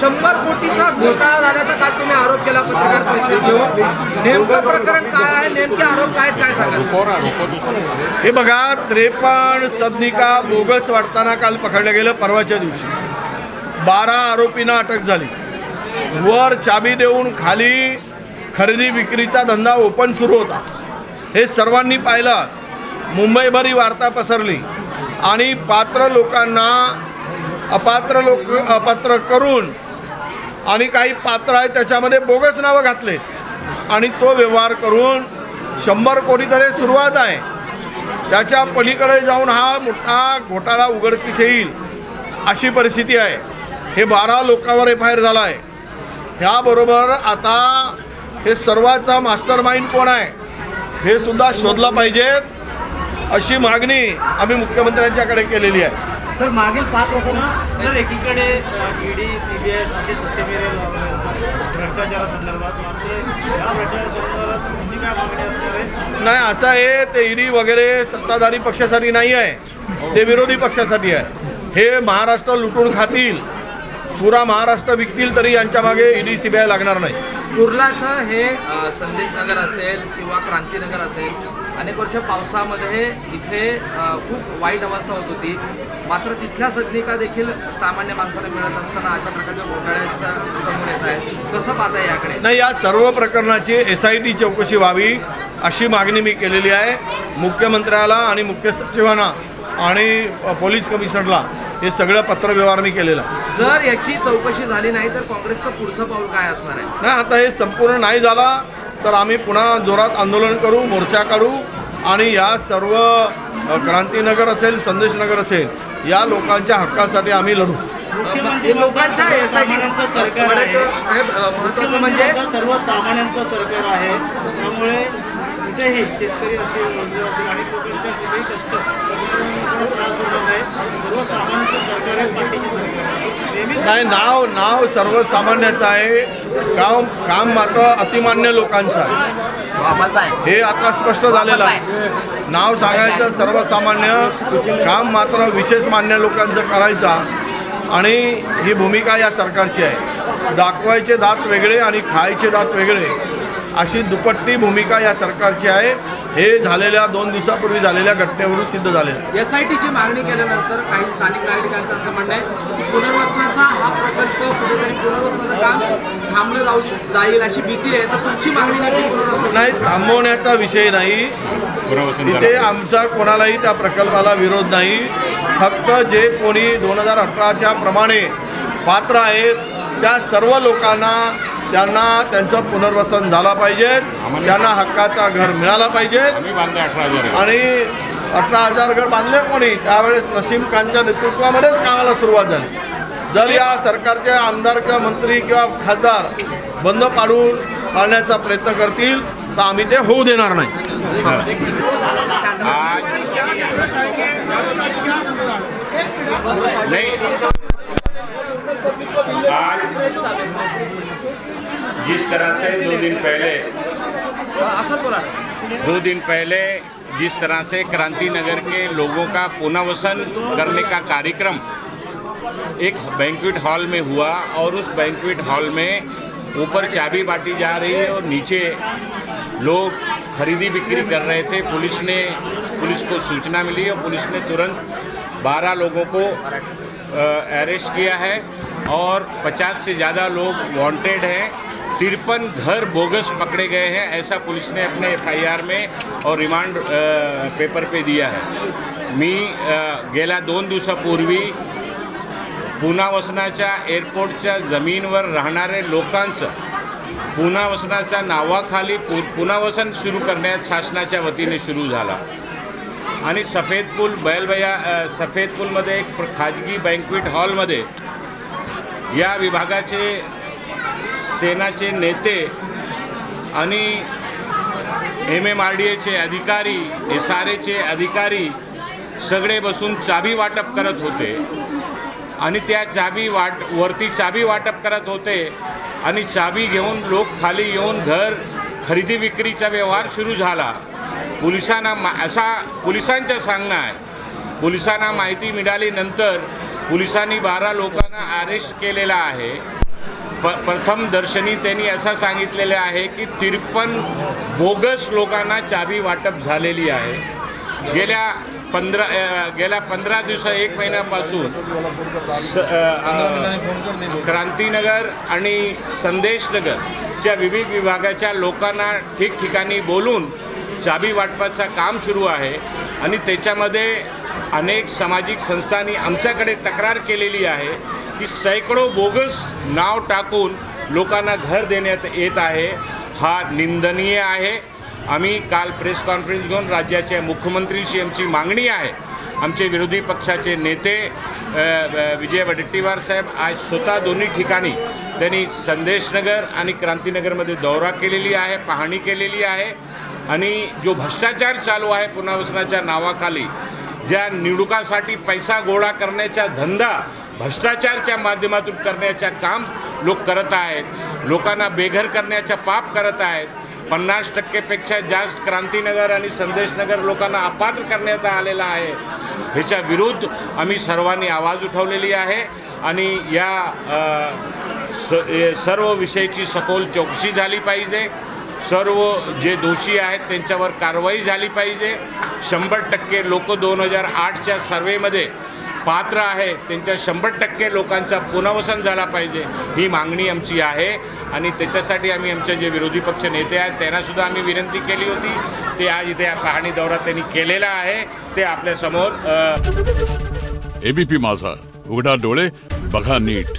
100 कोटीचा घोटाळा झाल्याचा काल तुम्ही आरोप केला पत्रकार परिषद घेऊन. नेमकं प्रकरण काय आहे, नेमके आरोप काय सांगा. हे बघा, 53 सदनिका बोगस वाटताना काल पकडलं गेलं. परवाच्या दिवशी 12 आरोपींना अटक झाली. वर चाबी देऊन खाली खरेदी विक्रीचा धंदा ओपन सुरू होता. हे सर्वांनी पाहिलं. मुंबईभर ही वार्ता पसरली आणि पात्र लोकांना अपात्र करून आणि काही पात्र आहेत त्याच्यामध्ये बोगस नावं घातलेत आणि तो व्यवहार करून 100 कोटी तरी सुरुवात आहे. त्याच्या पलीकडे जाऊन हा मोठा घोटाळा उघडकीस येईल अशी परिस्थिती आहे. हे 12 लोकांवर FIR झाला आहे. ह्याबरोबर आता हे सर्वाचा मास्टर माइंड कोण आहे हे सुद्धा शोधला पाहिजेत अशी मागणी आम्ही मुख्यमंत्र्यांच्याकडे केलेली आहे. सर, मागील 5 वर्षांना सर एकीकडे ED, CBI असे सत्तेमेरे भ्रष्टाचारासंदर्भात, मात्र या भ्रष्टाचारासंदर्भात तुमची काय मागणी असणार आहे? नाही, असं आहे, ते ED वगैरे सत्ताधारी पक्षासाठी नाही आहे, ते विरोधी पक्षासाठी आहे. हे महाराष्ट्र लुटून खातील, पुरा महाराष्ट्र विकतील तरी यांच्या मागे ED, CBI लागणार नाही. कुर्लाचं हे संदेश नगर असेल किंवा क्रांतीनगर असेल, अनेक वर्ष पावसामध्ये इथे खूप वाईट अवस्था होत होती. मात्र तिथल्या सदनिका देखील सामान्य माणसाला मिळत असताना अशा प्रकारच्या घोटाळ्याच्या समोर येत आहेत. कसं पाहताय याकडे? नाही, या सर्व प्रकरणाची SIT चौकशी व्हावी अशी मागणी मी केलेली आहे. मुख्यमंत्र्याला आणि मुख्य सचिवांना आणि पोलीस कमिशनरला हे सगळं पत्रव्यवहार मी केलेला आहे. जर याची चौकशी झाली नाही तर काँग्रेसचं पुढचं पाऊल काय असणार आहे? नाही, आता हे संपूर्ण नाही झाला तर आम्ही पुन्हा जोरात आंदोलन करू, मोर्चा काढू आणि या सर्व क्रांतीनगर असेल, संदेशनगर असेल, या लोकांच्या हक्कासाठी आम्ही लढू. लोकांच्या सर्वसामान्यांचं सरकार आहे, महत्त्वाचं म्हणजे सर्वसामान्यांचं सरकार आहे. त्यामुळे कुठेही शेतकरी असेल, मजूर असेल आणि लोकांच्या कुठेही कष्ट त्रास होणार नाही. सर्वसामान्यांचं सरकार आहे, पार्टीचे सरकार आहे. नाही, नाव सर्वसामान्याचं आहे, काम मात्र अतिमान्य लोकांचं आहे. हे आता स्पष्ट झालेलं आहे. नाव सांगायचं सर्वसामान्य, काम मात्र विशेष मान्य लोकांचं करायचा आणि ही भूमिका या सरकारची आहे. दाखवायचे दात वेगळे आणि खायचे दात वेगळे अशी दुपट्टी भूमिका या सरकारची आहे. हे झालेल्या 2 दिवसापूर्वी झालेल्या घटनेवरून सिद्ध झालेलं. SITची मागणी केल्यानंतर काही स्थानिक नागरिकांचं असं म्हणणं आहे की पुनर्वसनाचा हा प्रकल्प कुठेतरी पुनर्वसनाचं काम थांबलं जाईल अशी भीती आहे. तर तुमची मागणी नाही, थांबवण्याचा विषय नाही. इथे आमचा कोणालाही त्या प्रकल्पाला विरोध नाही. फक्त जे कोणी 2018च्या प्रमाणे पात्र आहेत त्या सर्व लोकांना त्यांचं पुनर्वसन झालं पाहिजे. त्यांना हक्काचा घर मिळाला पाहिजे. आणि 18,000 घर बांधले कोणी त्यावेळेस नसीम खानच्या नेतृत्वामध्येच कामाला सुरुवात झाली. जर या सरकारचे आमदार किंवा मंत्री किंवा खासदार बंद पाडण्याचा प्रयत्न करतील तर आम्ही ते होऊ देणार नाही. आज जिस तरह से 2 दिन पहले जिस तरह से क्रांति नगर के लोगों का पुनर्वसन करने का कार्यक्रम एक बैंक्वेट हॉल में हुआ और उस बैंक्वेट हॉल में ऊपर चाबी बांटी जा रही है और नीचे लोग खरीदी बिक्री कर रहे थे. पुलिस को सूचना मिली और पुलिस ने तुरंत 12 लोगों को अरेस्ट किया है और 50 से ज़्यादा लोग वांटेड हैं. 53 घर बोगस पकड़े गए हैं, ऐसा पुलिस ने अपने FIR में और रिमांड पेपर पे दिया है. मी गेल्या 2 दिवसापूर्वी पुनर्वसनाच्या एअरपोर्टच्या जमीनवर राहणारे लोकांचं पुनर्वसनाच्या नावाखाली पुनर्वसन सुरू करण्यात शासनाच्या वतीने सुरू झाला आणि सफेद पूलमध्ये एक खाजगी बँक्वेट हॉलमध्ये या विभागाचे सेनाचे नेते आणि MMRDAचे अधिकारी, SRAचे अधिकारी सगळे बसून चाबी वाटप करत होते आणि त्या वरती चाबी वाटप करत होते आणि चाबी घेऊन लोक खाली येऊन घर खरेदी विक्रीचा व्यवहार सुरू झाला. पोलिसांचं सांगणं आहे, पोलिसांना माहिती मिळाल्यानंतर पोलिसांनी 12 लोकांना अरेस्ट केलेला आहे। प्रथम दर्शनी त्यांनी असं सांगितलेलं आहे की 53 बोगस लोकांना चाबी वाटप झालेली आहे। गेल्या 15 दिवस 1 महिन्यापासून क्रांतीनगर आणि संदेशनगरच्या विविध विभागाच्या लोकांना ठिकठिकाणी बोलून चाबी वाटपाचं काम सुरू आहे आणि त्याच्यामध्ये अनेक सामाजिक संस्थांनी आमच्याकडे तक्रार केलेली आहे की सैकड़ो बोगस नाव टाकून लोकांना घर देण्यात येत आहे। हा निंदनीय आहे। आम्ही काल प्रेस कॉन्फरन्स घेऊन राज्याच्या मुख्यमंत्र्यांशी आमची मागणी आहे। आमचे विरोधी पक्षाचे नेते विजय वडेट्टीवार साहेब आज स्वतः दोन्ही ठिकाणी त्यांनी संदेशनगर आणि क्रांतीनगरमध्ये दौरा केलेली आहे, पाहणी केलेली आहे आणि जो भ्रष्टाचार चालू आहे पुनर्वसनाच्या नावाखाली ज्या निवडणुकासाठी पैसा गोळा करण्याचा धंदा भ्रष्टाचारच्या माध्यमातून करण्याचा काम लोक करत आहेत, लोकांना बेघर करण्याचा पाप करत आहेत। 50% जास्त क्रांतीनगर आणि संदेशनगर लोकांना अपात्र करण्यात आलेला आहे। ह्याच्या विरुद्ध आम्ही सर्वांनी आवाज उठवलेली आहे आणि या सर्व विषयाची सखोल चौकशी झाली पाहिजे। सर्व जे दोषी आहेत त्यांच्यावर कारवाई झाली पाहिजे। 100% लोक 2008च्या सर्वेमध्ये पात्र आहे त्यांच्या 100% लोकांचा पुनर्वसन झाला पाहिजे ही मागणी आमची आहे आणि त्याच्यासाठी आम्ही आमचे जे विरोधी पक्ष नेते आहेत त्यांना सुद्धा आम्ही विनंती केली होती। ते आज इथे पाहणी दौरा त्यांनी केलेला आहे, ते आपल्या समोर। एबीपी माझा, उघडा डोळे बघा नीट।